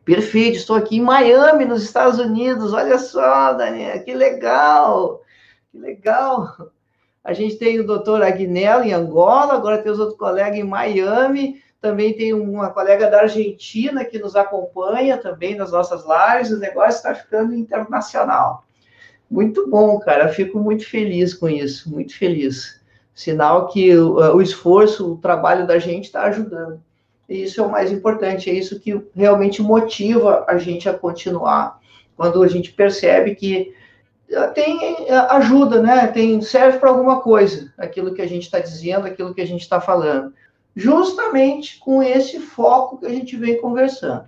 Perfeito, estou aqui em Miami, nos Estados Unidos. Olha só, Daniel, que legal, que legal. A gente tem o doutor Agnello em Angola, agora temos outro colega em Miami, também tem uma colega da Argentina que nos acompanha também nas nossas lives. O negócio está ficando internacional. Muito bom, cara. Eu fico muito feliz com isso, muito feliz. Sinal que o esforço, o trabalho da gente está ajudando. E isso é o mais importante, é isso que realmente motiva a gente a continuar. Quando a gente percebe que tem ajuda, né? Serve para alguma coisa, aquilo que a gente está dizendo, aquilo que a gente está falando. Justamente com esse foco que a gente vem conversando.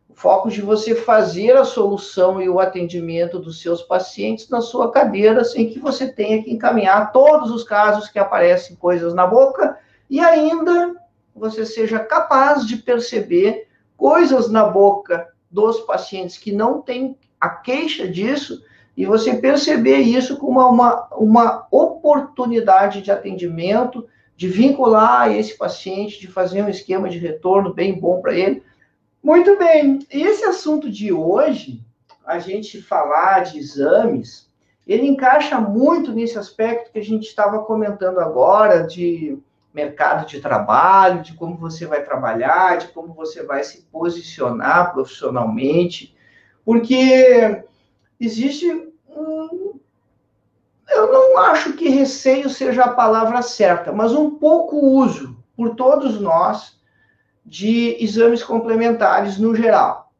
O foco de você fazer a solução e o atendimento dos seus pacientes na sua cadeira, sem que você tenha que encaminhar todos os casos que aparecem coisas na boca, e ainda você seja capaz de perceber coisas na boca dos pacientes que não têm a queixa disso, e você perceber isso como uma oportunidade de atendimento, de vincular esse paciente, de fazer um esquema de retorno bem bom para ele. Muito bem, esse assunto de hoje, a gente falar de exames, ele encaixa muito nesse aspecto que a gente estava comentando agora, de mercado de trabalho, de como você vai trabalhar, de como você vai se posicionar profissionalmente, porque existe eu não acho que receio seja a palavra certa, mas um pouco uso por todos nós de exames complementares no geral.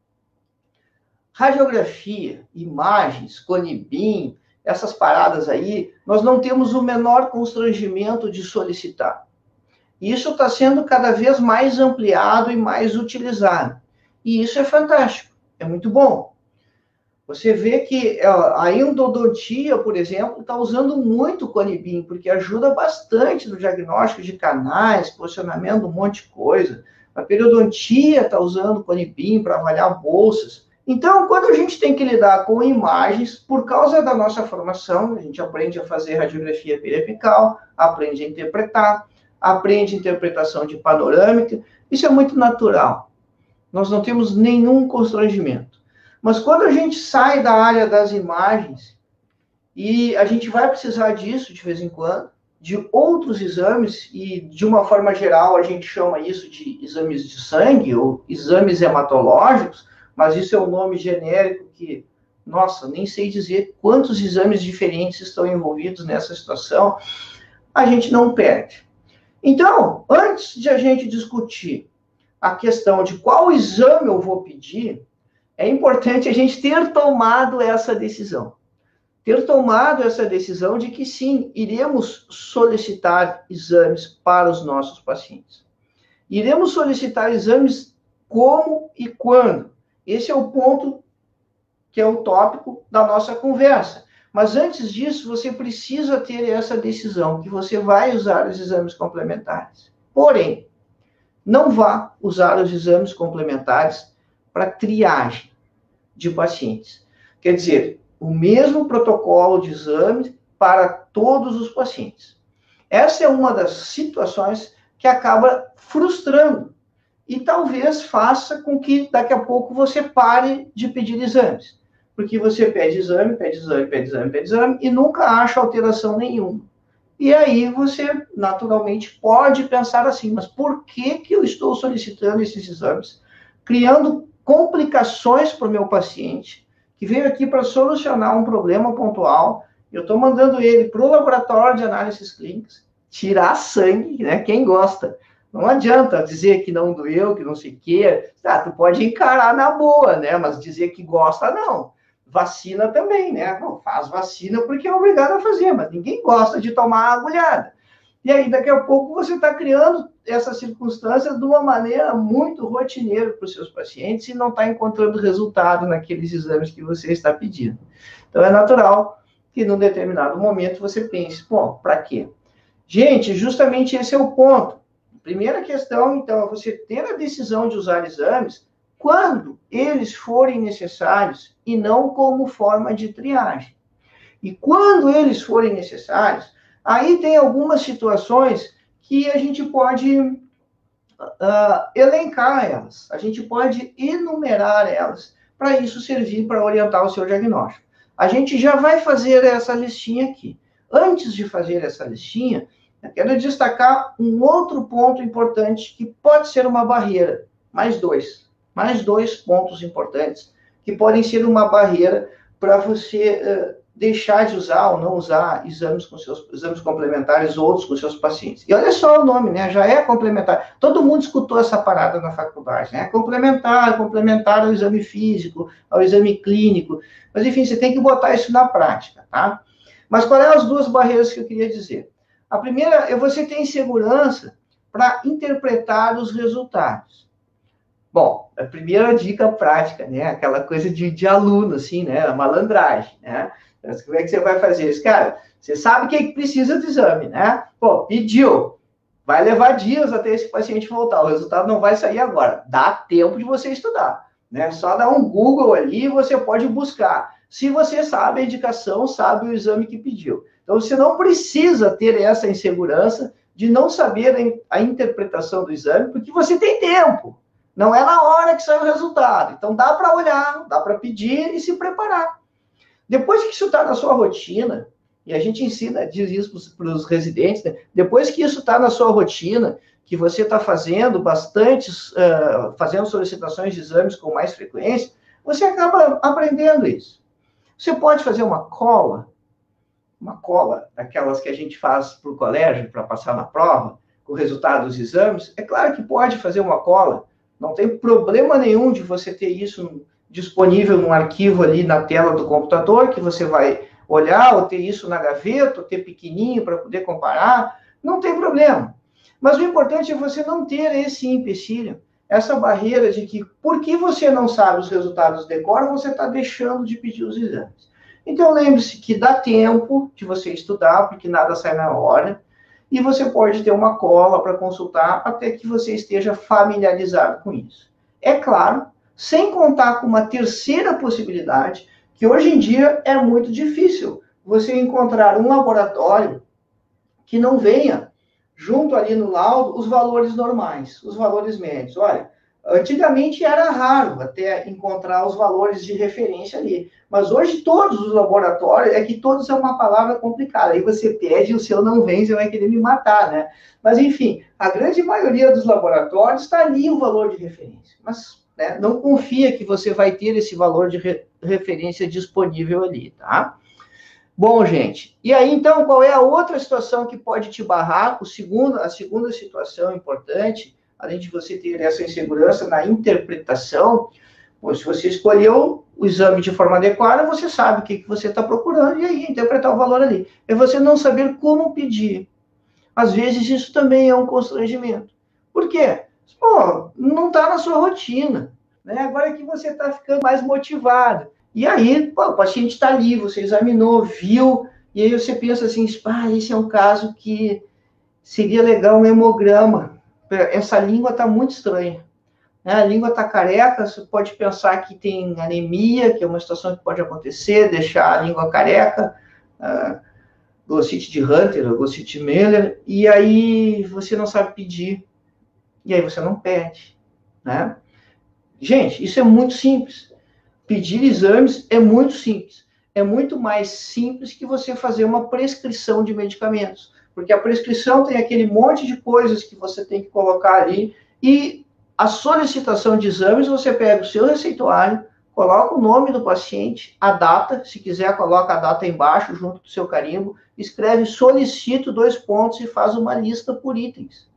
Radiografia, imagens, Conibin, essas paradas aí, nós não temos o menor constrangimento de solicitar. Isso está sendo cada vez mais ampliado e mais utilizado. E isso é fantástico, é muito bom. Você vê que a endodontia, por exemplo, está usando muito o Conibin, porque ajuda bastante no diagnóstico de canais, posicionamento de um monte de coisa. A periodontia está usando o Conibin para avaliar bolsas. Então, quando a gente tem que lidar com imagens, por causa da nossa formação, a gente aprende a fazer radiografia periapical, aprende a interpretar, aprende interpretação de panorâmica, isso é muito natural. Nós não temos nenhum constrangimento. Mas quando a gente sai da área das imagens, e a gente vai precisar disso de vez em quando, de outros exames, e de uma forma geral a gente chama isso de exames de sangue, ou exames hematológicos, mas isso é um nome genérico que, nossa, nem sei dizer quantos exames diferentes estão envolvidos nessa situação, a gente não perde. Então, antes de a gente discutir a questão de qual exame eu vou pedir, é importante a gente ter tomado essa decisão. Ter tomado essa decisão de que, sim, iremos solicitar exames para os nossos pacientes. Iremos solicitar exames como e quando. Esse é o ponto que é o tópico da nossa conversa. Mas antes disso, você precisa ter essa decisão, que você vai usar os exames complementares. Porém, não vá usar os exames complementares para triagem de pacientes. Quer dizer, o mesmo protocolo de exame para todos os pacientes. Essa é uma das situações que acaba frustrando e talvez faça com que daqui a pouco você pare de pedir exames. Porque você pede exame, pede exame, pede exame, pede exame e nunca acha alteração nenhuma. E aí você, naturalmente, pode pensar assim, mas por que eu estou solicitando esses exames? Criando complicações para o meu paciente, que veio aqui para solucionar um problema pontual, eu estou mandando ele para o laboratório de análises clínicas, tirar sangue, né? Quem gosta. Não adianta dizer que não doeu, que não sei o quê. Tu pode encarar na boa, né? Mas dizer que gosta, não. Vacina também, né? Não, faz vacina porque é obrigado a fazer, mas ninguém gosta de tomar agulhada. E aí, daqui a pouco, você está criando essas circunstâncias de uma maneira muito rotineira para os seus pacientes e não está encontrando resultado naqueles exames que você está pedindo. Então, é natural que, num determinado momento, você pense, bom, para quê? Gente, justamente esse é o ponto. Primeira questão, então, é você ter a decisão de usar exames quando eles forem necessários e não como forma de triagem. E quando eles forem necessários, aí tem algumas situações que a gente pode elencar elas. A gente pode enumerar elas, para isso servir para orientar o seu diagnóstico. A gente já vai fazer essa listinha aqui. Antes de fazer essa listinha, eu quero destacar um outro ponto importante que pode ser uma barreira. Mais dois pontos importantes que podem ser uma barreira para você deixar de usar ou não usar exames complementares outros com seus pacientes. E olha só o nome, né? Já é complementar. Todo mundo escutou essa parada na faculdade, né? Complementar ao exame físico, ao exame clínico. Mas, enfim, você tem que botar isso na prática, tá? Mas quais são as duas barreiras que eu queria dizer? A primeira é você ter insegurança para interpretar os resultados. Bom, a primeira dica prática, né? Aquela coisa de aluno, assim, né? A malandragem, né? Como é que você vai fazer isso? Cara, você sabe que precisa do exame, né? Pô, pediu. Vai levar dias até esse paciente voltar. O resultado não vai sair agora. Dá tempo de você estudar, né? Só dá um Google ali e você pode buscar. Se você sabe a indicação, sabe o exame que pediu. Então, você não precisa ter essa insegurança de não saber a interpretação do exame, porque você tem tempo. Não é na hora que sai o resultado. Então, dá para olhar, dá para pedir e se preparar. Depois que isso está na sua rotina, e a gente diz isso para os residentes, né? Depois que isso está na sua rotina, que você está fazendo fazendo solicitações de exames com mais frequência, você acaba aprendendo isso. Você pode fazer uma cola daquelas que a gente faz para o colégio, para passar na prova, com o resultado dos exames. É claro que pode fazer uma cola, não tem problema nenhum de você ter isso disponível num arquivo ali na tela do computador, que você vai olhar, ou ter isso na gaveta, ou ter pequenininho para poder comparar, não tem problema. Mas o importante é você não ter esse empecilho, essa barreira de que, porque você não sabe os resultados de cor, você está deixando de pedir os exames. Então, lembre-se que dá tempo de você estudar, porque nada sai na hora, e você pode ter uma cola para consultar até que você esteja familiarizado com isso. É claro, sem contar com uma terceira possibilidade, que hoje em dia é muito difícil você encontrar um laboratório que não venha junto ali no laudo os valores normais, os valores médios. Olha, antigamente era raro até encontrar os valores de referência ali, mas hoje todos os laboratórios, é que todos é uma palavra complicada, aí você pede, o seu não vem, você vai querer me matar, né? Mas enfim, a grande maioria dos laboratórios está ali o valor de referência, mas né, não confia que você vai ter esse valor de referência disponível ali, tá? Bom, gente, e aí, então, qual é a outra situação que pode te barrar? A segunda situação importante, além de você ter essa insegurança na interpretação, pois se você escolheu o exame de forma adequada, você sabe o que você está procurando, e aí interpretar o valor ali. É você não saber como pedir. Às vezes, isso também é um constrangimento. Por quê? Pô, não está na sua rotina, né? Agora é que você está ficando mais motivado. E aí, pô, o paciente está ali, você examinou, viu, e aí você pensa assim, esse é um caso que seria legal um hemograma. Essa língua está muito estranha. Né? A língua está careca, você pode pensar que tem anemia, que é uma situação que pode acontecer, deixar a língua careca, glossite de Hunter, glossite de Miller, e aí você não sabe pedir, e aí você não pede, né? Gente, isso é muito simples. Pedir exames é muito simples. É muito mais simples que você fazer uma prescrição de medicamentos. Porque a prescrição tem aquele monte de coisas que você tem que colocar ali. E a solicitação de exames, você pega o seu receituário, coloca o nome do paciente, a data, se quiser coloca a data embaixo, junto do seu carimbo, escreve solicito 2 pontos e faz uma lista por itens.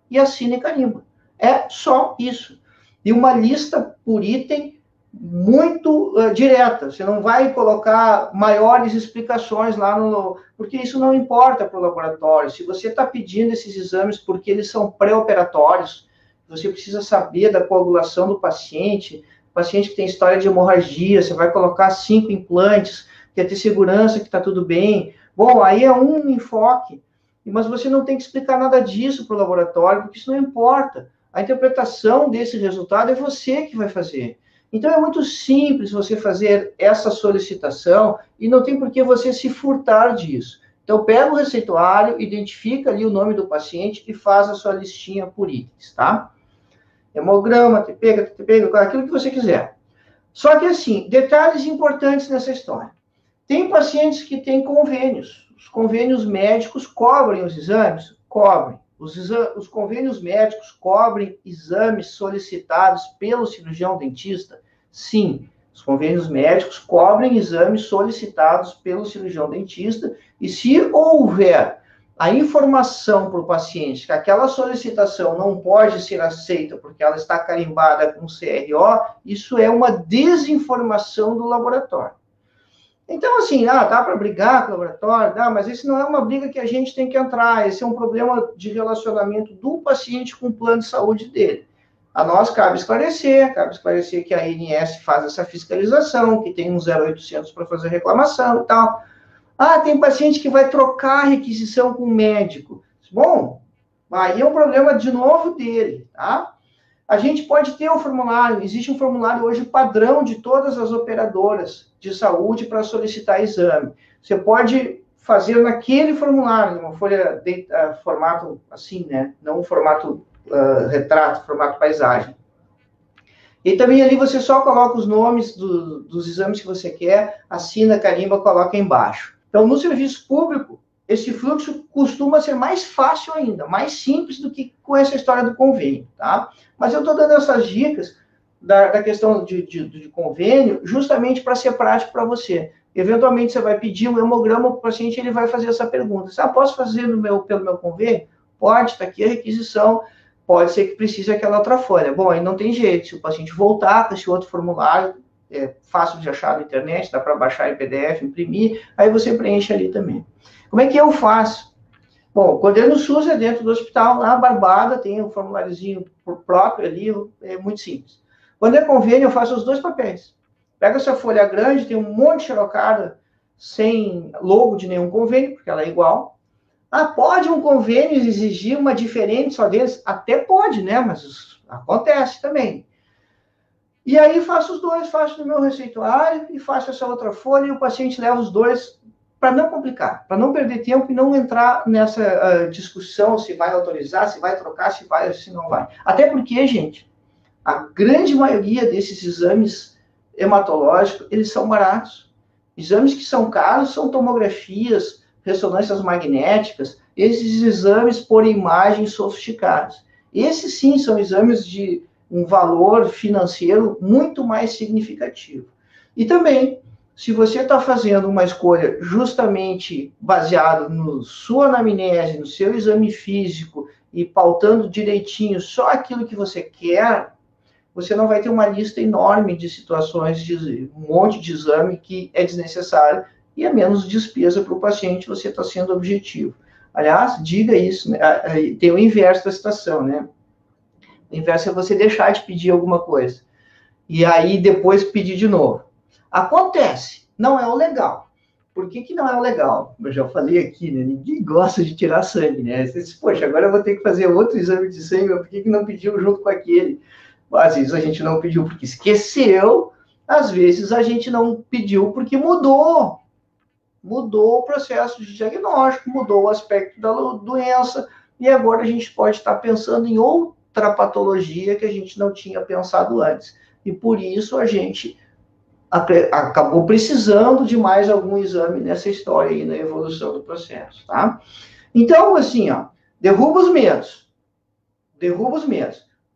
E assina e carimba. É só isso. E uma lista por item muito direta. Você não vai colocar maiores explicações lá porque isso não importa para o laboratório. Se você está pedindo esses exames porque eles são pré-operatórios, você precisa saber da coagulação do paciente que tem história de hemorragia, você vai colocar 5 implantes, quer ter segurança que está tudo bem. Bom, aí é um enfoque, mas você não tem que explicar nada disso para o laboratório, porque isso não importa. A interpretação desse resultado é você que vai fazer. Então, é muito simples você fazer essa solicitação e não tem por que você se furtar disso. Então, pega o receituário, identifica ali o nome do paciente e faz a sua listinha por itens, tá? Hemograma, TP, aquilo que você quiser. Só que, assim, detalhes importantes nessa história. Tem pacientes que têm convênios. Os convênios médicos cobrem os exames? Cobrem. Os convênios médicos cobrem exames solicitados pelo cirurgião dentista? Sim. Os convênios médicos cobrem exames solicitados pelo cirurgião dentista, e se houver a informação para o paciente que aquela solicitação não pode ser aceita porque ela está carimbada com CRO, isso é uma desinformação do laboratório. Então, assim, dá para brigar com o laboratório, dá, mas isso não é uma briga que a gente tem que entrar, esse é um problema de relacionamento do paciente com o plano de saúde dele. A nós cabe esclarecer que a ANS faz essa fiscalização, que tem um 0800 para fazer reclamação e tal. Tem paciente que vai trocar a requisição com o médico. Bom, aí é um problema de novo dele, tá? A gente pode ter um formulário, existe um formulário hoje padrão de todas as operadoras de saúde para solicitar exame. Você pode fazer naquele formulário, uma folha de formato assim, né? Não um formato retrato, formato paisagem. E também ali você só coloca os nomes dos exames que você quer, assina, carimba, coloca embaixo. Então, no serviço público, esse fluxo costuma ser mais fácil ainda, mais simples do que com essa história do convênio, tá? Mas eu estou dando essas dicas da questão de convênio justamente para ser prático para você. Eventualmente, você vai pedir um hemograma para o paciente, ele vai fazer essa pergunta. Posso fazer pelo meu convênio? Pode, está aqui a requisição. Pode ser que precise aquela outra folha. Bom, aí não tem jeito. Se o paciente voltar com esse outro formulário, é fácil de achar na internet, dá para baixar em PDF, imprimir, aí você preenche ali também. Como é que eu faço? Bom, quando é no SUS, é dentro do hospital, lá Barbada, tem um formuláriozinho próprio ali, é muito simples. Quando é convênio, eu faço os dois papéis. Pega essa folha grande, tem um monte de xerocada sem logo de nenhum convênio, porque ela é igual. Pode um convênio exigir uma diferente só deles? Até pode, né? Mas acontece também. E aí faço os dois, faço no meu receituário e faço essa outra folha e o paciente leva os dois para não complicar, para não perder tempo e não entrar nessa discussão se vai autorizar, se vai trocar, se vai ou se não vai. Até porque, gente, a grande maioria desses exames hematológicos, eles são baratos. Exames que são caros são tomografias, ressonâncias magnéticas, esses exames por imagens sofisticadas. Esses sim são exames de um valor financeiro muito mais significativo. E também, se você está fazendo uma escolha justamente baseado na sua anamnese, no seu exame físico e pautando direitinho só aquilo que você quer, você não vai ter uma lista enorme de situações, de um monte de exame que é desnecessário e é menos despesa para o paciente, você está sendo objetivo. Aliás, diga isso, né? Tem o inverso da situação, né? O inverso é você deixar de pedir alguma coisa e aí depois pedir de novo. Acontece, não é o legal. Por que não é o legal? Eu já falei aqui, né? Ninguém gosta de tirar sangue, né? Você diz, poxa, agora eu vou ter que fazer outro exame de sangue, por que não pediu junto com aquele? Às vezes a gente não pediu porque esqueceu, às vezes a gente não pediu porque mudou o processo de diagnóstico, mudou o aspecto da doença, e agora a gente pode estar pensando em outra patologia que a gente não tinha pensado antes. E por isso a gente acabou precisando de mais algum exame nessa história aí, na evolução do processo, tá? Então, assim, derruba os medos.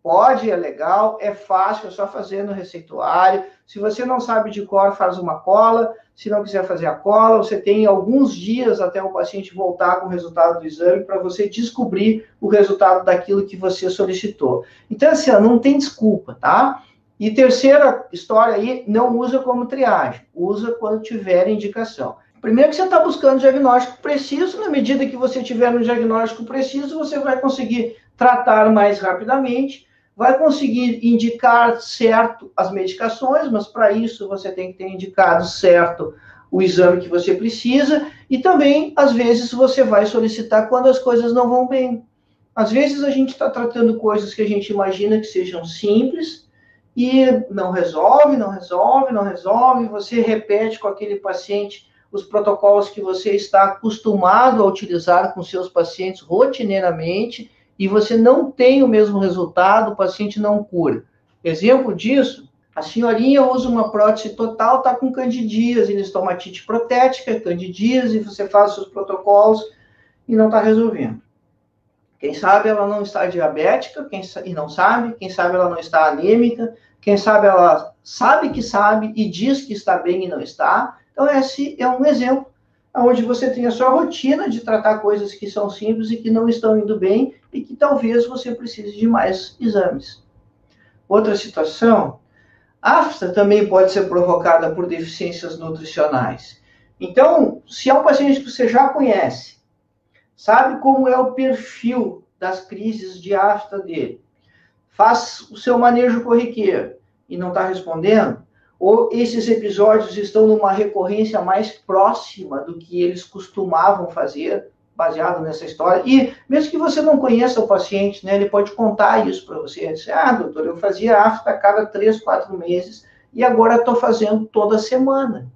Pode, é legal, é fácil, é só fazer no receituário. Se você não sabe de cor, faz uma cola. Se não quiser fazer a cola, você tem alguns dias até o paciente voltar com o resultado do exame para você descobrir o resultado daquilo que você solicitou. Então, assim, não tem desculpa, tá? E terceira história aí, não usa como triagem, usa quando tiver indicação. Primeiro que você está buscando diagnóstico preciso, na medida que você tiver um diagnóstico preciso, você vai conseguir tratar mais rapidamente, vai conseguir indicar certo as medicações, mas para isso você tem que ter indicado certo o exame que você precisa, e também, às vezes, você vai solicitar quando as coisas não vão bem. Às vezes a gente está tratando coisas que a gente imagina que sejam simples, e não resolve, você repete com aquele paciente os protocolos que você está acostumado a utilizar com seus pacientes rotineiramente e você não tem o mesmo resultado, o paciente não cura. Exemplo disso, a senhorinha usa uma prótese total, está com candidíase, estomatite protética, candidíase, você faz seus protocolos e não está resolvendo. Quem sabe ela não está diabética e não sabe, quem sabe ela não está anêmica, quem sabe ela sabe que sabe e diz que está bem e não está. Então, esse é um exemplo onde você tem a sua rotina de tratar coisas que são simples e que não estão indo bem e que talvez você precise de mais exames. Outra situação, a afta também pode ser provocada por deficiências nutricionais. Então, se é um paciente que você já conhece, sabe como é o perfil das crises de afta dele, faz o seu manejo corriqueiro e não está respondendo, ou esses episódios estão numa recorrência mais próxima do que eles costumavam fazer, baseado nessa história, e mesmo que você não conheça o paciente, né, ele pode contar isso para você, dizer, doutor, eu fazia afta a cada 3, 4 meses, e agora estou fazendo toda semana.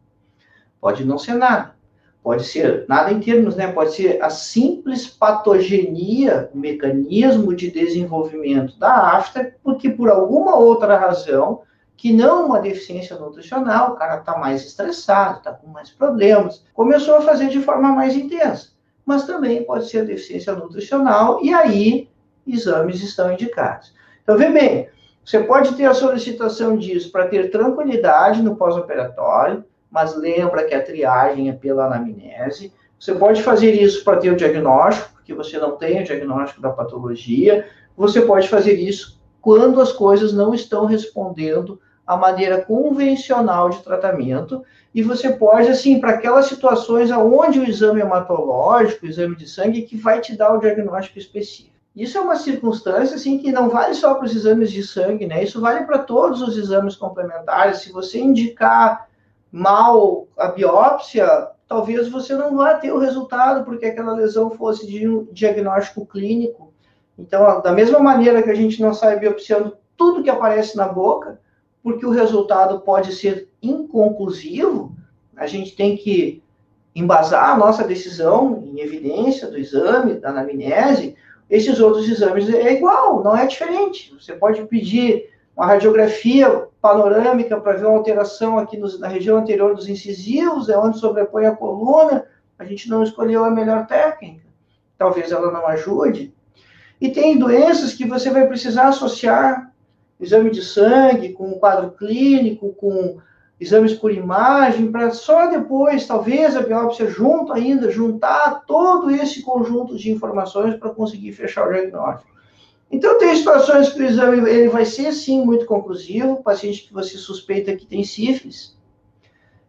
Pode não ser nada. Pode ser, nada em termos, né? Pode ser a simples patogenia, o mecanismo de desenvolvimento da afta, porque por alguma outra razão, que não uma deficiência nutricional, o cara está mais estressado, está com mais problemas, começou a fazer de forma mais intensa. Mas também pode ser deficiência nutricional, e aí exames estão indicados. Então, vê bem, você pode ter a solicitação disso para ter tranquilidade no pós-operatório, mas lembra que a triagem é pela anamnese. Você pode fazer isso para ter o diagnóstico, porque você não tem o diagnóstico da patologia. Você pode fazer isso quando as coisas não estão respondendo à maneira convencional de tratamento. E você pode, assim, para aquelas situações onde o exame hematológico, o exame de sangue, que vai te dar o diagnóstico específico. Isso é uma circunstância, assim, que não vale só para os exames de sangue, né? Isso vale para todos os exames complementares. Se você indicar mal a biópsia, talvez você não vá ter o resultado, porque aquela lesão fosse de um diagnóstico clínico. Então, da mesma maneira que a gente não sai biopsiando tudo que aparece na boca, porque o resultado pode ser inconclusivo, a gente tem que embasar a nossa decisão em evidência do exame, da anamnese. Esses outros exames é igual, não é diferente. Você pode pedir uma radiografia panorâmica para ver uma alteração aqui na região anterior dos incisivos, é onde sobrepõe a coluna, a gente não escolheu a melhor técnica. Talvez ela não ajude. E tem doenças que você vai precisar associar exame de sangue com um quadro clínico, com exames por imagem, para só depois, talvez, a biópsia junto ainda, juntar todo esse conjunto de informações para conseguir fechar o diagnóstico. Então, tem situações que o exame ele vai ser, sim, muito conclusivo, paciente que você suspeita que tem sífilis.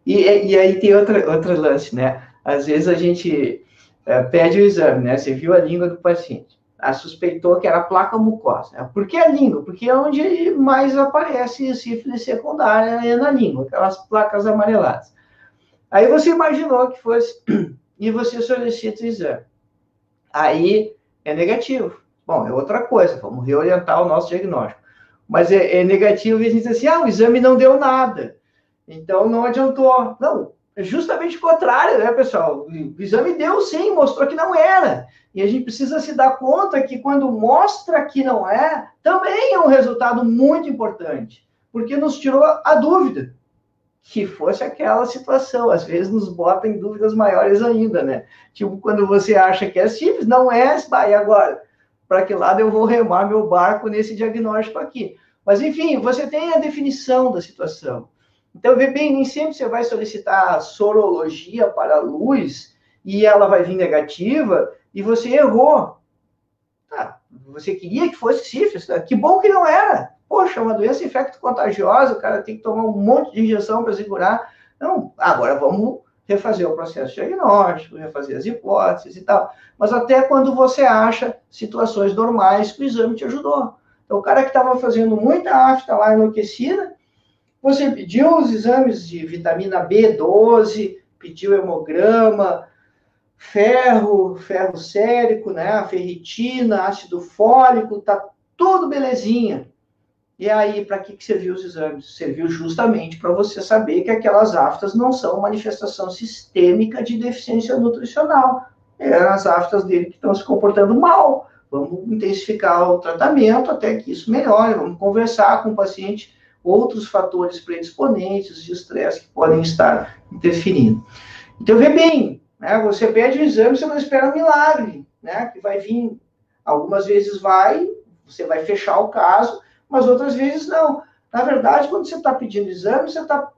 E aí tem outro lance, né? Às vezes a gente pede o exame, né? Você viu a língua do paciente. Suspeitou que era placa mucosa. Né? Por que a língua? Porque é onde mais aparece sífilis secundária, é na língua, aquelas placas amareladas. Aí você imaginou que fosse, e você solicita o exame. Aí é negativo. Bom, é outra coisa, vamos reorientar o nosso diagnóstico. Mas é negativo e a gente diz assim, o exame não deu nada. Então, não adiantou. Não, é justamente o contrário, né, pessoal? O exame deu sim, mostrou que não era. E a gente precisa se dar conta que quando mostra que não é, também é um resultado muito importante. Porque nos tirou a dúvida que fosse aquela situação. Às vezes nos bota em dúvidas maiores ainda, né? Tipo, quando você acha que é simples, não é, e agora? Para que lado eu vou remar meu barco nesse diagnóstico aqui? Mas, enfim, você tem a definição da situação. Então, vê bem, nem sempre você vai solicitar sorologia para a luz e ela vai vir negativa e você errou. Você queria que fosse sífilis, que bom que não era. Poxa, uma doença infecto-contagiosa, o cara tem que tomar um monte de injeção para segurar. Não, agora vamos refazer o processo diagnóstico, refazer as hipóteses e tal. Mas até quando você acha situações normais que o exame te ajudou. Então, o cara que estava fazendo muita afta lá enlouquecida, você pediu os exames de vitamina B12, pediu hemograma, ferro sérico, né, a ferritina, ácido fólico, tá tudo belezinha. E aí, para que serviu os exames? Serviu justamente para você saber que aquelas aftas não são manifestação sistêmica de deficiência nutricional. É as aftas dele que estão se comportando mal. Vamos intensificar o tratamento até que isso melhore. Vamos conversar com o paciente outros fatores predisponentes de estresse que podem estar interferindo. Então, vê bem, né? Você pede o exame, você não espera um milagre, né? Que vai vir, algumas vezes você vai fechar o caso, mas outras vezes não. Na verdade, quando você está pedindo exame, você está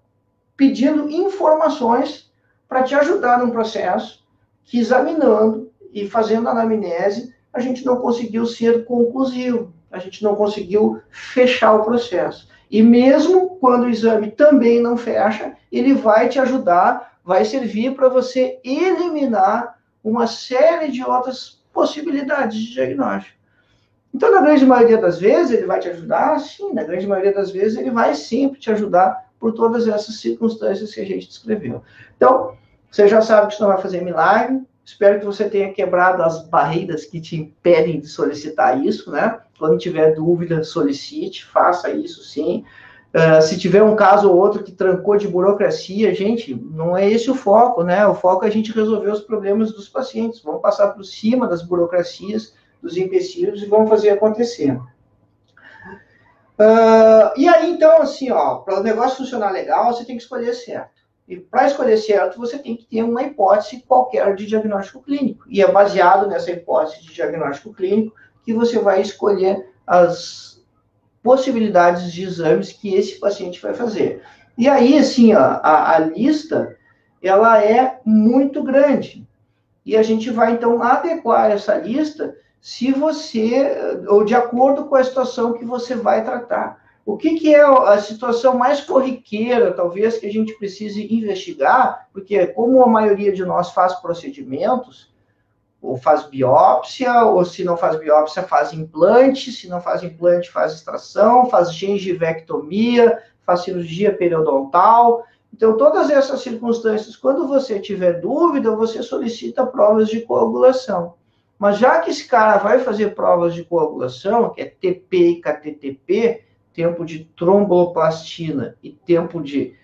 pedindo informações para te ajudar num processo que, examinando e fazendo anamnese, a gente não conseguiu ser conclusivo, a gente não conseguiu fechar o processo. E mesmo quando o exame também não fecha, ele vai te ajudar, vai servir para você eliminar uma série de outras possibilidades de diagnóstico. Então, na grande maioria das vezes, ele vai te ajudar? Sim, na grande maioria das vezes, ele vai sempre te ajudar por todas essas circunstâncias que a gente descreveu. Então, você já sabe que isso não vai fazer milagre. Espero que você tenha quebrado as barreiras que te impedem de solicitar isso, né? Quando tiver dúvida, solicite, faça isso sim. Se tiver um caso ou outro que trancou de burocracia, gente, não é esse o foco, né? O foco é a gente resolver os problemas dos pacientes. Vamos passar por cima das burocracias, dos empecilhos e vamos fazer acontecer. E aí, então, assim, para o negócio funcionar legal, você tem que escolher certo. E para escolher certo, você tem que ter uma hipótese qualquer de diagnóstico clínico. E é baseado nessa hipótese de diagnóstico clínico que você vai escolher as possibilidades de exames que esse paciente vai fazer. E aí, assim, a lista, ela é muito grande. E a gente vai, então, adequar essa lista ou de acordo com a situação que você vai tratar. O que é a situação mais corriqueira, talvez, que a gente precise investigar, porque como a maioria de nós faz procedimentos, ou faz biópsia, ou se não faz biópsia, faz implante, se não faz implante, faz extração, faz gengivectomia, faz cirurgia periodontal. Então, todas essas circunstâncias, quando você tiver dúvida, você solicita provas de coagulação. Mas já que esse cara vai fazer provas de coagulação, que é TP e KTTP, tempo de tromboplastina e tempo de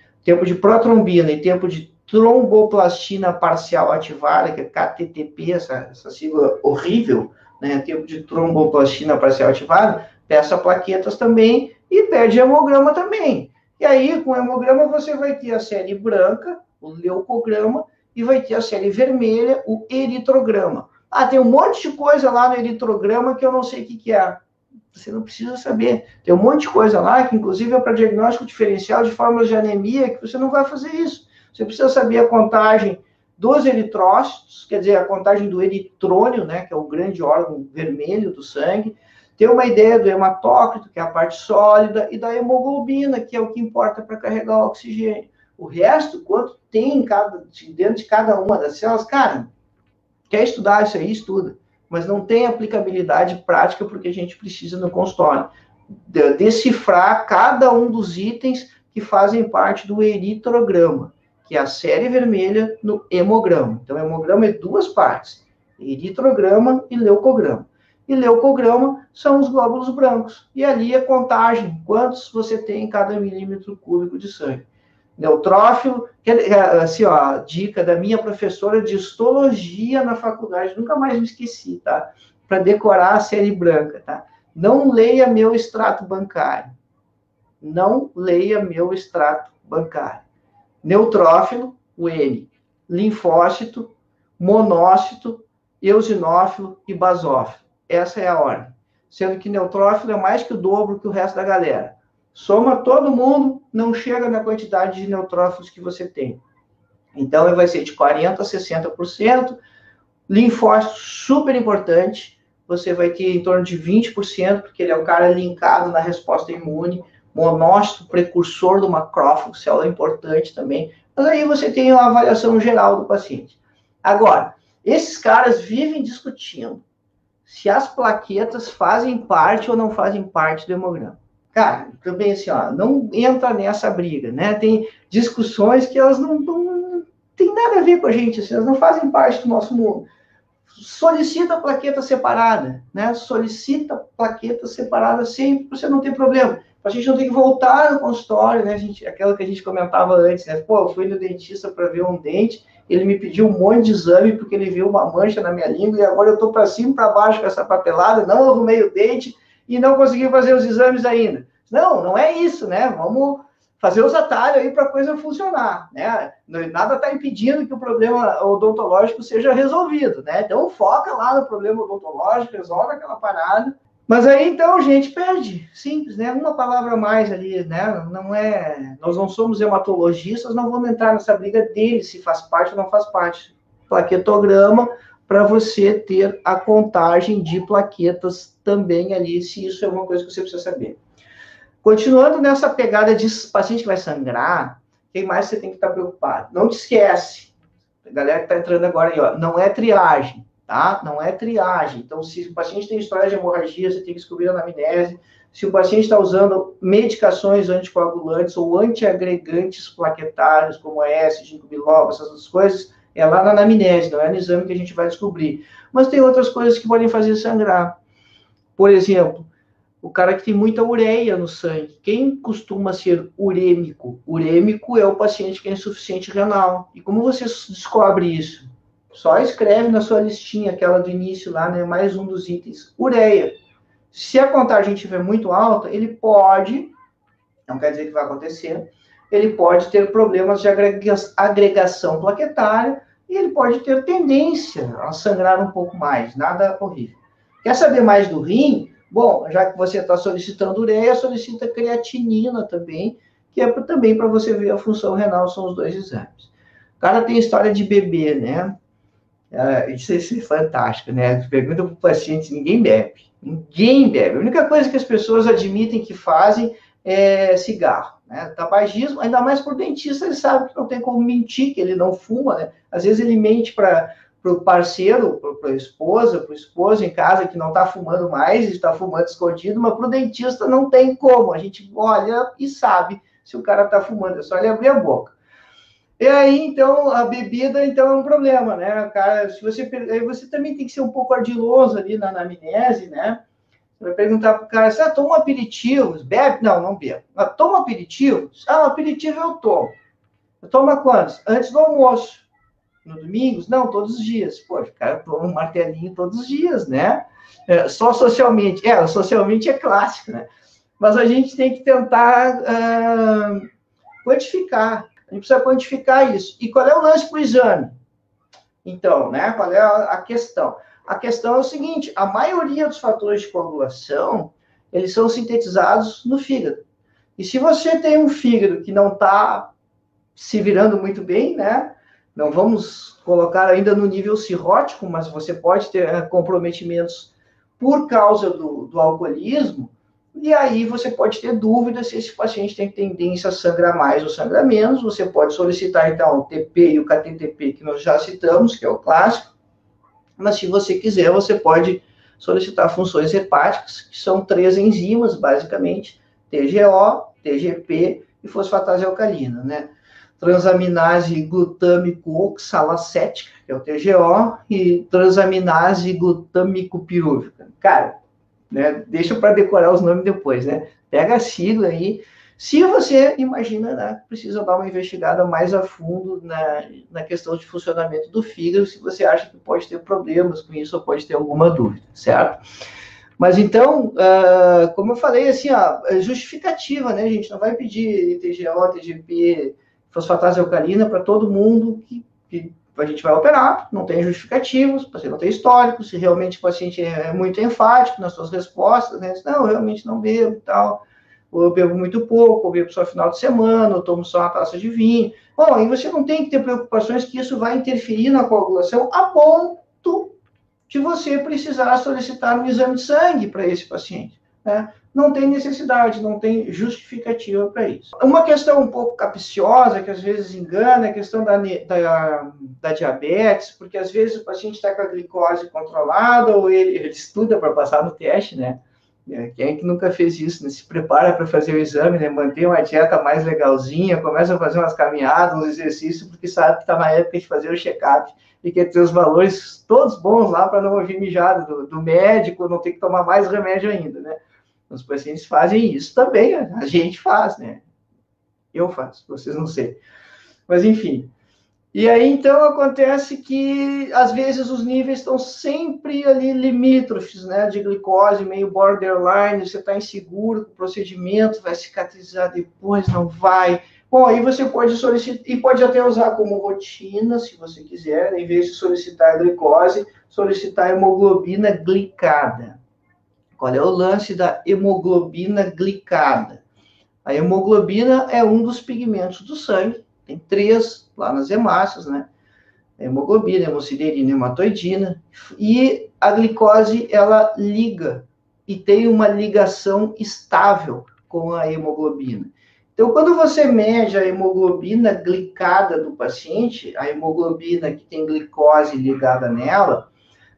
protrombina e tempo de tromboplastina parcial ativada, que é KTTP, essa sigla horrível, né? Tempo de tromboplastina parcial ativada, peça plaquetas também e pede hemograma também. E aí, com o hemograma, você vai ter a série branca, o leucograma, e vai ter a série vermelha, o eritrograma. Tem um monte de coisa lá no eritrograma que eu não sei o que é. Você não precisa saber. Tem um monte de coisa lá que, inclusive, é para diagnóstico diferencial de formas de anemia, que você não vai fazer isso. Você precisa saber a contagem dos eritrócitos, quer dizer, a contagem do eritrônio, né, que é o grande órgão vermelho do sangue, ter uma ideia do hematócrito, que é a parte sólida, e da hemoglobina, que é o que importa para carregar o oxigênio. O resto, quanto tem dentro de cada uma das células, cara, quer estudar isso aí, estuda. Mas não tem aplicabilidade prática porque a gente precisa no consultório decifrar cada um dos itens que fazem parte do eritrograma, que é a série vermelha no hemograma. Então, o hemograma é duas partes, eritrograma e leucograma. E leucograma são os glóbulos brancos. E ali a contagem, quantos você tem em cada milímetro cúbico de sangue. Neutrófilo, assim, a dica da minha professora de histologia na faculdade, nunca mais me esqueci, tá? Para decorar a série branca, tá? Não leia meu extrato bancário. Não leia meu extrato bancário. Neutrófilo, o N. Linfócito, monócito, eosinófilo e basófilo. Essa é a ordem. Sendo que neutrófilo é mais que o dobro que o resto da galera. Soma todo mundo, não chega na quantidade de neutrófilos que você tem. Então, ele vai ser de 40% a 60%. Linfócito, super importante. Você vai ter em torno de 20%, porque ele é o cara linkado na resposta imune. Monócito, precursor do macrófago, célula importante também. Mas aí você tem uma avaliação geral do paciente. Agora, esses caras vivem discutindo se as plaquetas fazem parte ou não fazem parte do hemograma. Cara, também assim, não entra nessa briga, né? Tem discussões que elas não tem nada a ver com a gente, assim, elas não fazem parte do nosso mundo. Solicita a plaqueta separada, né? Solicita a plaqueta separada sempre, para você não ter problema. O paciente não tem que voltar no consultório, né? Aquela que a gente comentava antes, né? Pô, eu fui no dentista para ver um dente, ele me pediu um monte de exame porque ele viu uma mancha na minha língua e agora eu estou para cima e para baixo com essa papelada, não arrumei o dente e não consegui fazer os exames ainda. Não, não é isso, né? Vamos fazer os atalhos aí para a coisa funcionar, né? Nada está impedindo que o problema odontológico seja resolvido, né? Então foca lá no problema odontológico, resolve aquela parada. Mas aí, então, a gente perde. Simples, né? Uma palavra a mais ali, né? Não é... Nós não somos hematologistas, não vamos entrar nessa briga dele, se faz parte ou não faz parte. Plaquetograma, para você ter a contagem de plaquetas também ali, se isso é uma coisa que você precisa saber. Continuando nessa pegada de paciente que vai sangrar, quem mais você tem que estar preocupado? Não te esquece. A galera que está entrando agora aí, ó, não é triagem. Tá? Não é triagem. Então, se o paciente tem história de hemorragia, você tem que descobrir a anamnese. Se o paciente está usando medicações anticoagulantes ou antiagregantes plaquetários, como a S, ginkgo biloba, essas coisas, é lá na anamnese, não é no exame que a gente vai descobrir. Mas tem outras coisas que podem fazer sangrar. Por exemplo, o cara que tem muita ureia no sangue. Quem costuma ser urêmico? Urêmico é o paciente que é insuficiente renal. E como você descobre isso? Só escreve na sua listinha, aquela do início lá, né? Mais um dos itens. Ureia. Se a contagem estiver muito alta, ele pode, não quer dizer que vai acontecer, ele pode ter problemas de agregação plaquetária e ele pode ter tendência a sangrar um pouco mais. Nada horrível. Quer saber mais do rim? Bom, já que você está solicitando ureia, solicita creatinina também, que é também para você ver a função renal, são os dois exames. O cara tem história de bebê, né? Isso é fantástico, né? Pergunta para o paciente, ninguém bebe. Ninguém bebe. A única coisa que as pessoas admitem que fazem é cigarro, né? Tabagismo, ainda mais por dentista, ele sabe que não tem como mentir, que ele não fuma, né? Às vezes ele mente para o parceiro, para a esposa, para o esposo em casa que não está fumando mais, está fumando escondido, mas para o dentista não tem como. A gente olha e sabe se o cara está fumando, é só ele abrir a boca. E aí, então, a bebida, então, é um problema, né? Cara, aí você também tem que ser um pouco ardiloso ali na anamnese, né? Você vai perguntar pro cara, você toma aperitivos? Bebe? Não, não bebo. Mas toma aperitivos? Ah, aperitivo eu tomo. Eu tomo quantos? Antes do almoço. No domingo? Não, todos os dias. Poxa, o cara toma um martelinho todos os dias, né? Só socialmente. Socialmente é clássico, né? Mas a gente tem que tentar quantificar. A gente precisa quantificar isso. E qual é o lance para o exame? Então, né? Qual é a questão? A questão é o seguinte, a maioria dos fatores de coagulação, eles são sintetizados no fígado. E se você tem um fígado que não está se virando muito bem, né? Não vamos colocar ainda no nível cirrótico, mas você pode ter comprometimentos por causa do alcoolismo, e aí você pode ter dúvida se esse paciente tem tendência a sangrar mais ou sangrar menos. Você pode solicitar, então, o TP e o KTTP, que nós já citamos, que é o clássico. Mas, se você quiser, você pode solicitar funções hepáticas, que são 3 enzimas, basicamente, TGO, TGP e fosfatase alcalina, né? Transaminase glutâmico oxalacética, que é o TGO, e transaminase glutâmico pirúvica. Cara, né? Deixa para decorar os nomes depois, né? Pega a sigla aí. Se você imagina, né, precisa dar uma investigada mais a fundo na questão de funcionamento do fígado, se você acha que pode ter problemas com isso ou pode ter alguma dúvida, certo? Mas então, como eu falei, assim, ó, justificativa, né? A gente não vai pedir TGO, TGP, fosfatase alcalina para todo mundo que a gente vai operar, não tem justificativos, o paciente não tem histórico, se realmente o paciente é muito enfático nas suas respostas, né? Não, eu realmente não bebo e tal, ou eu bebo muito pouco, ou bebo só final de semana, ou tomo só uma taça de vinho. Bom, aí você não tem que ter preocupações que isso vai interferir na coagulação a ponto de você precisar solicitar um exame de sangue para esse paciente, né? Não tem necessidade, não tem justificativa para isso. Uma questão um pouco capciosa, que às vezes engana, é a questão da diabetes, porque às vezes o paciente está com a glicose controlada, ou ele estuda para passar no teste, né? Quem é que nunca fez isso, né? Se prepara para fazer o exame, né? Mantém uma dieta mais legalzinha, começa a fazer umas caminhadas, uns exercícios, porque sabe que está na época de fazer o check-up e quer ter os valores todos bons lá para não ouvir mijado do médico, não ter que tomar mais remédio ainda, né? Os pacientes fazem isso também, a gente faz, né? Eu faço, vocês não sei. Mas, enfim. E aí, então, acontece que, às vezes, os níveis estão sempre ali limítrofes, né? De glicose, meio borderline, você está inseguro com o procedimento, vai cicatrizar depois, não vai. Bom, aí você pode solicitar, e pode até usar como rotina, se você quiser, em vez de solicitar a glicose, solicitar a hemoglobina glicada. Qual é o lance da hemoglobina glicada? A hemoglobina é um dos pigmentos do sangue, tem 3 lá nas hemácias, né? A hemoglobina, hemosiderina, hematoidina, e a glicose, ela liga, e tem uma ligação estável com a hemoglobina. Então, quando você mede a hemoglobina glicada do paciente, a hemoglobina que tem glicose ligada nela,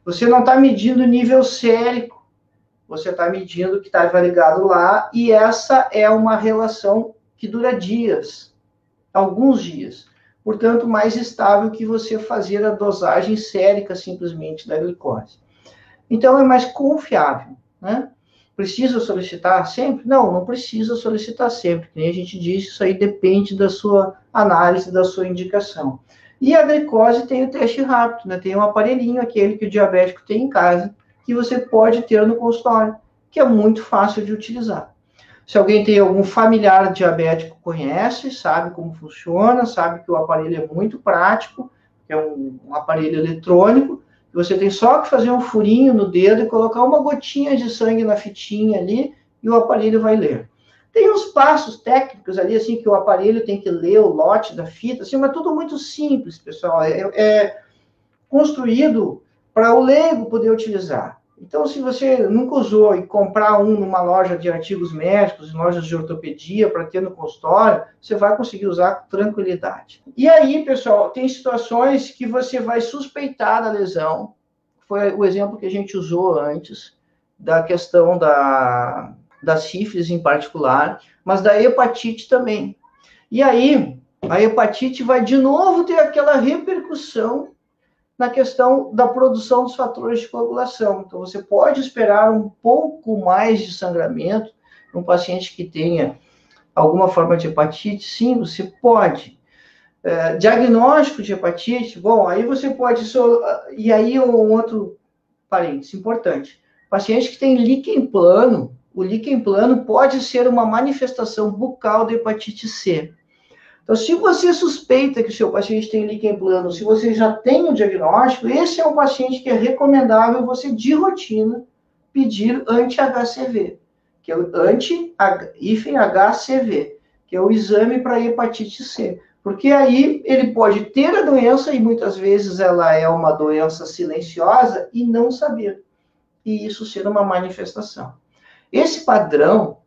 você não está medindo o nível sérico, você está medindo o que estava ligado lá, e essa é uma relação que dura dias, alguns dias. Portanto, mais estável que você fazer a dosagem sérica simplesmente da glicose. Então, é mais confiável, né? Precisa solicitar sempre? Não, não precisa solicitar sempre. Como a gente disse, isso aí depende da sua análise, da sua indicação. E a glicose tem o teste rápido, né? Tem um aparelhinho, aquele que o diabético tem em casa, que você pode ter no consultório, que é muito fácil de utilizar. Se alguém tem algum familiar diabético, conhece, sabe como funciona, sabe que o aparelho é muito prático, é um aparelho eletrônico, você tem só que fazer um furinho no dedo e colocar uma gotinha de sangue na fitinha ali, e o aparelho vai ler. Tem uns passos técnicos ali, assim, que o aparelho tem que ler o lote da fita, assim, mas tudo muito simples, pessoal. É construído para o leigo poder utilizar. Então, se você nunca usou e comprar um numa loja de artigos médicos, em lojas de ortopedia, para ter no consultório, você vai conseguir usar com tranquilidade. E aí, pessoal, tem situações que você vai suspeitar da lesão. Foi o exemplo que a gente usou antes, da questão da sífilis em particular, mas da hepatite também. E aí, a hepatite vai de novo ter aquela repercussão na questão da produção dos fatores de coagulação. Então, você pode esperar um pouco mais de sangramento num paciente que tenha alguma forma de hepatite? Sim, você pode. Diagnóstico de hepatite, bom, aí você pode... E aí, um outro parênteses importante. Paciente que tem líquen plano, o líquen plano pode ser uma manifestação bucal da hepatite C. Então, se você suspeita que o seu paciente tem líquen plano, se você já tem o diagnóstico, esse é um paciente que é recomendável você, de rotina, pedir anti-HCV, que é o anti-HCV, que é o exame para hepatite C. Porque aí ele pode ter a doença, e muitas vezes ela é uma doença silenciosa, e não saber. E isso ser uma manifestação. Esse padrão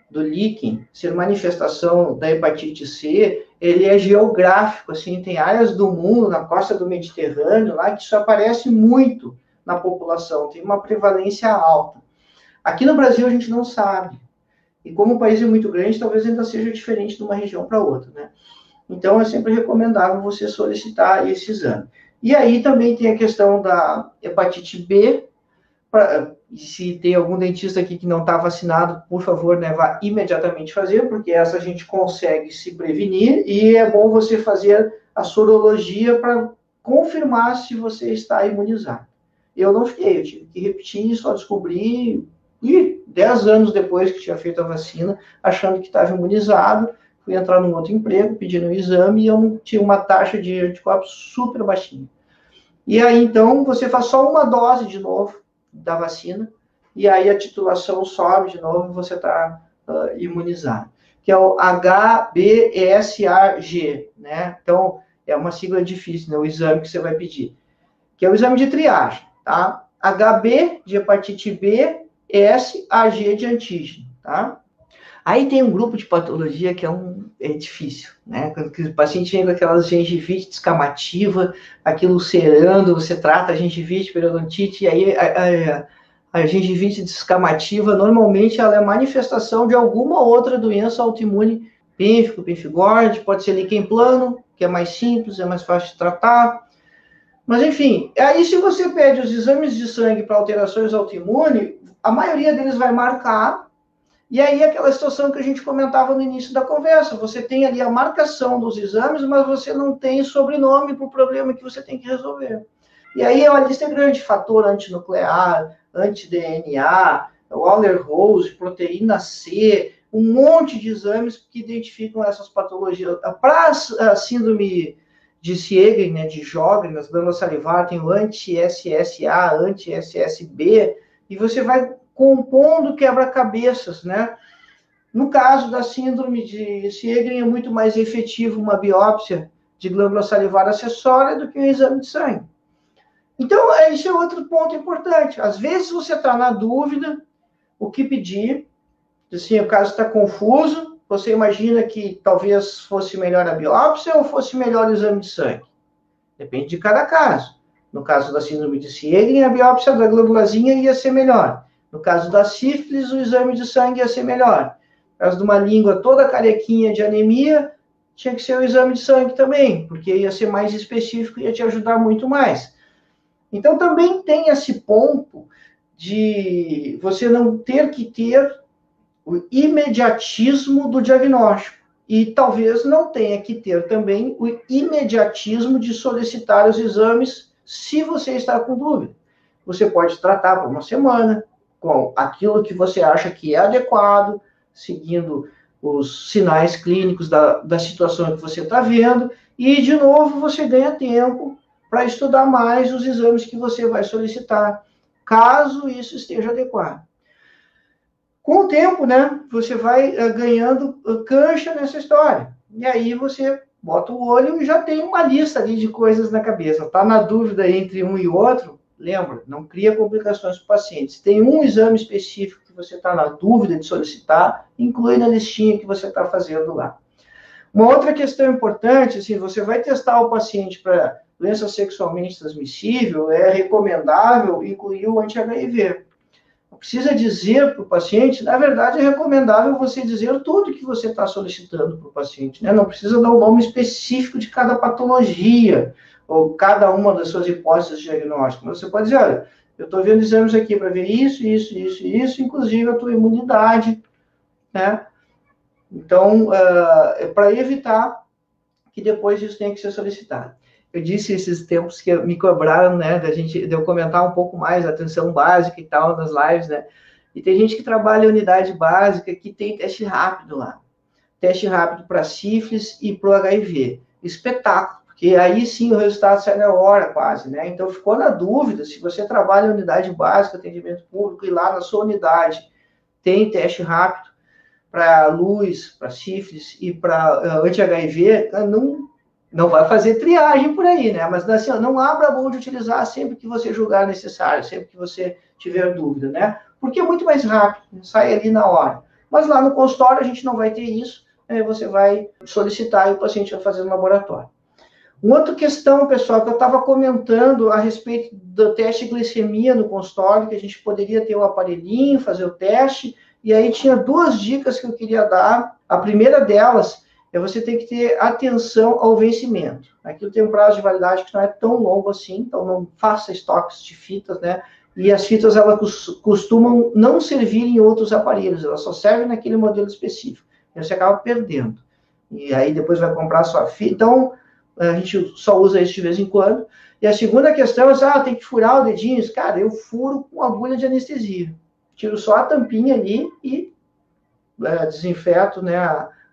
do líquen ser manifestação da hepatite C, ele é geográfico, assim, tem áreas do mundo, na costa do Mediterrâneo, lá, que isso aparece muito na população, tem uma prevalência alta. Aqui no Brasil a gente não sabe, e como o país é muito grande, talvez ainda seja diferente de uma região para outra, né? Então é sempre recomendável você solicitar esse exame. E aí também tem a questão da hepatite B. Se tem algum dentista aqui que não está vacinado, por favor, né, vá imediatamente fazer, porque essa a gente consegue se prevenir, e é bom você fazer a sorologia para confirmar se você está imunizado. Eu não fiquei, eu tive que repetir, só descobri 10 anos depois que tinha feito a vacina, achando que estava imunizado, fui entrar num outro emprego, pedindo um exame, e eu tinha uma taxa de anticorpos super baixinha. E aí, então, você faz só uma dose de novo da vacina, e aí a titulação sobe de novo e você está imunizado. Que é o HBsAg, né? Então, é uma sigla difícil, né? O exame que você vai pedir. Que é o exame de triagem, tá? HB de hepatite B, S, AG de antígeno, tá? Aí tem um grupo de patologia que é difícil, né? Quando o paciente vem com aquelas gengivite descamativa, aquilo ulcerando, você trata a gengivite, periodontite, e aí a gengivite descamativa, normalmente ela é manifestação de alguma outra doença autoimune, pênfico, pemphigoide, pode ser líquen plano, que é mais simples, é mais fácil de tratar. Mas, enfim, aí se você pede os exames de sangue para alterações autoimunes, a maioria deles vai marcar, E aí aquela situação que a gente comentava no início da conversa, você tem ali a marcação dos exames, mas você não tem sobrenome para o problema que você tem que resolver. E aí é uma lista grande de fator antinuclear, anti-DNA, Waller-Rose, proteína C, um monte de exames que identificam essas patologias. Para a síndrome de Sjögren, né, de Sjögren, nas glândulas salivares, tem o anti-SSA, anti-SSB, e você vai compondo quebra-cabeças, né? No caso da síndrome de Sjögren, é muito mais efetivo uma biópsia de glândula salivar acessória do que um exame de sangue. Então, esse é outro ponto importante. Às vezes você está na dúvida, o que pedir, assim, o caso está confuso, você imagina que talvez fosse melhor a biópsia ou fosse melhor o exame de sangue? Depende de cada caso. No caso da síndrome de Sjögren, a biópsia da glândulazinha ia ser melhor. No caso da sífilis, o exame de sangue ia ser melhor. No caso de uma língua toda carequinha de anemia, tinha que ser o exame de sangue também, porque ia ser mais específico e ia te ajudar muito mais. Então, também tem esse ponto de você não ter que ter o imediatismo do diagnóstico. E talvez não tenha que ter também o imediatismo de solicitar os exames se você está com dúvida. Você pode tratar por uma semana, com aquilo que você acha que é adequado, seguindo os sinais clínicos da situação que você está vendo, e, de novo, você ganha tempo para estudar mais os exames que você vai solicitar, caso isso esteja adequado. Com o tempo, né, você vai ganhando cancha nessa história. E aí você bota o olho e já tem uma lista ali de coisas na cabeça. Está na dúvida entre um e outro, lembra, não cria complicações para o paciente. Se tem um exame específico que você está na dúvida de solicitar, inclui na listinha que você está fazendo lá. Uma outra questão importante, assim, você vai testar o paciente para doença sexualmente transmissível, é recomendável incluir o anti-HIV. Não precisa dizer para o paciente, na verdade é recomendável você dizer tudo que você está solicitando para o paciente, né? Não precisa dar um nome específico de cada patologia, ou cada uma das suas hipóteses diagnósticas. Mas você pode dizer, olha, eu estou vendo exames aqui para ver isso, inclusive a tua imunidade, né? Então, para evitar que depois isso tenha que ser solicitado. Eu disse esses tempos que me cobraram, né, de eu comentar um pouco mais a atenção básica e tal nas lives, né? E tem gente que trabalha em unidade básica que tem teste rápido lá. Teste rápido para sífilis e para o HIV. Espetáculo, porque aí sim o resultado sai na hora quase, né? Então ficou na dúvida, se você trabalha em unidade básica, atendimento público, e lá na sua unidade tem teste rápido para luz, para sífilis e para anti-HIV, não vai fazer triagem por aí, né? Mas assim, não abra mão de utilizar sempre que você julgar necessário, sempre que você tiver dúvida, né? Porque é muito mais rápido, sai ali na hora. Mas lá no consultório a gente não vai ter isso, né? Você vai solicitar e o paciente vai fazer no laboratório. Uma outra questão, pessoal, que eu estava comentando a respeito do teste de glicemia no consultório, que a gente poderia ter um aparelhinho, fazer o teste, e aí tinha duas dicas que eu queria dar. A primeira delas é você ter que ter atenção ao vencimento. Aquilo tem um prazo de validade que não é tão longo assim, então não faça estoques de fitas, né? E as fitas, elas costumam não servir em outros aparelhos, elas só servem naquele modelo específico. E você acaba perdendo. E aí depois vai comprar a sua fita. Então, a gente só usa isso de vez em quando. E a segunda questão é, tem que furar o dedinho. Cara, eu furo com agulha de anestesia. Tiro só a tampinha ali e desinfeto, né,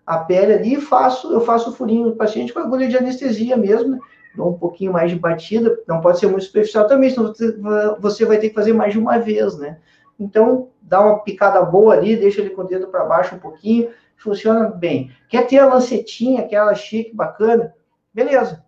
a pele ali e eu faço o furinho do paciente com agulha de anestesia mesmo, né? Dou um pouquinho mais de batida, não pode ser muito superficial também, senão você vai ter que fazer mais de uma vez, né? Então, dá uma picada boa ali, deixa ele com o dedo para baixo um pouquinho, funciona bem. Quer ter a lancetinha, aquela chique, bacana? Beleza.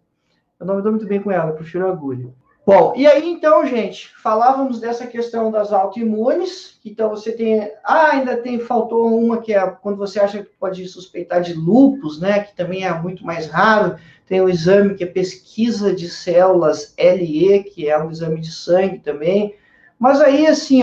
Eu não me dou muito bem com ela, eu prefiro a agulha. Bom, e aí então, gente, falávamos dessa questão das autoimunes, então você tem, faltou uma que é quando você acha que pode suspeitar de lúpus, né, que também é muito mais raro, tem um exame que é pesquisa de células LE, que é um exame de sangue também, mas aí assim,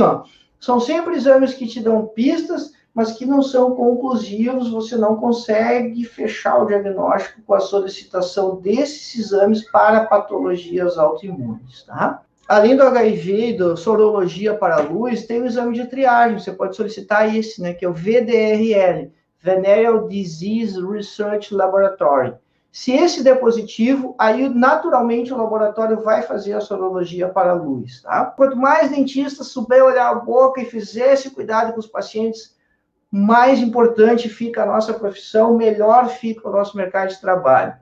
são sempre exames que te dão pistas, mas que não são conclusivos, você não consegue fechar o diagnóstico com a solicitação desses exames para patologias autoimunes, tá? além do HIV e da sorologia para a luz, tem o exame de triagem. Você pode solicitar esse, né, que é o VDRL, Venereal Disease Research Laboratory. Se esse der positivo, aí naturalmente o laboratório vai fazer a sorologia para a luz, tá? Quanto mais dentistas souber olhar a boca e fizer esse cuidado com os pacientes, mais importante fica a nossa profissão, melhor fica o nosso mercado de trabalho.